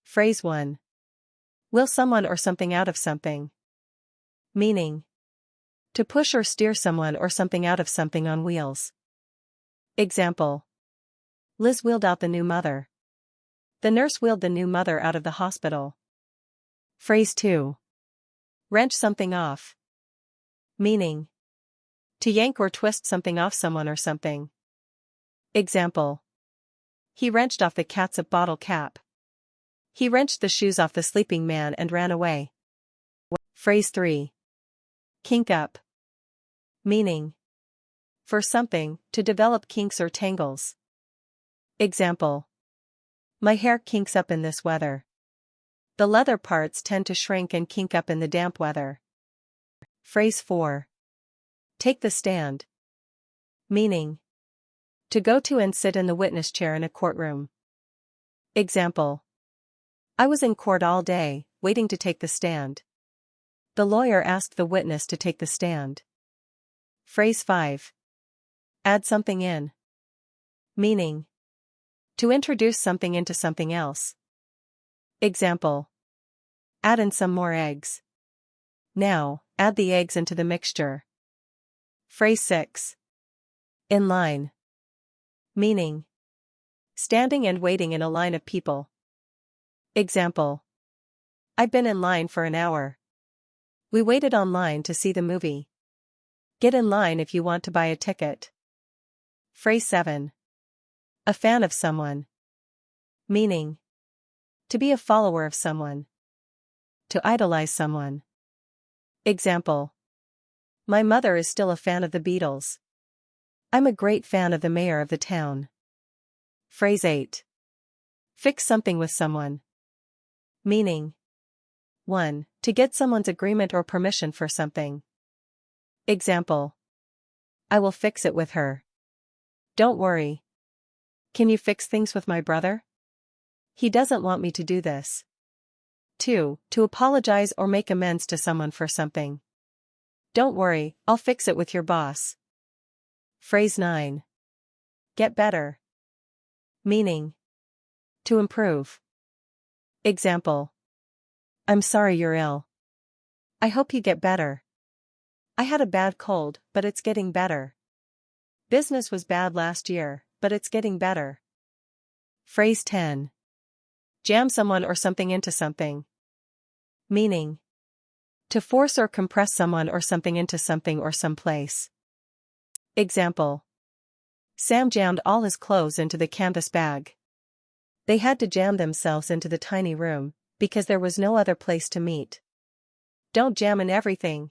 Phrase 1. Will someone or something out of something. Meaning. To push or steer someone or something out of something on wheels. Example. Liz wheeled out the new mother. The nurse wheeled the new mother out of the hospital. Phrase 2. Wrench something off. Meaning. To yank or twist something off someone or something. Example. He wrenched off the catsup bottle cap. He wrenched the shoes off the sleeping man and ran away. Phrase 3. Kink up. Meaning. For something, to develop kinks or tangles. Example. My hair kinks up in this weather. The leather parts tend to shrink and kink up in the damp weather. Phrase 4. Take the stand. Meaning. To go to and sit in the witness chair in a courtroom. Example. I was in court all day, waiting to take the stand. The lawyer asked the witness to take the stand. Phrase 5. Add something in. Meaning. To introduce something into something else. Example. Add in some more eggs. Now, add the eggs into the mixture. Phrase 6. In line. Meaning. Standing and waiting in a line of people. Example. I've been in line for an hour. We waited online to see the movie. Get in line if you want to buy a ticket. Phrase 7. A fan of someone. Meaning. To be a follower of someone. To idolize someone. Example. My mother is still a fan of the Beatles. I'm a great fan of the mayor of the town. Phrase 8. Fix something with someone. Meaning. 1. To get someone's agreement or permission for something. Example. I will fix it with her. Don't worry. Can you fix things with my brother? He doesn't want me to do this. 2. To apologize or make amends to someone for something. Don't worry, I'll fix it with your boss. Phrase 9. Get better. Meaning. To improve. Example. I'm sorry you're ill. I hope you get better. I had a bad cold, but it's getting better. Business was bad last year, but it's getting better. Phrase 10. Jam someone or something into something. Meaning. To force or compress someone or something into something or someplace. Example. Sam jammed all his clothes into the canvas bag. They had to jam themselves into the tiny room, because there was no other place to meet. Don't jam in everything.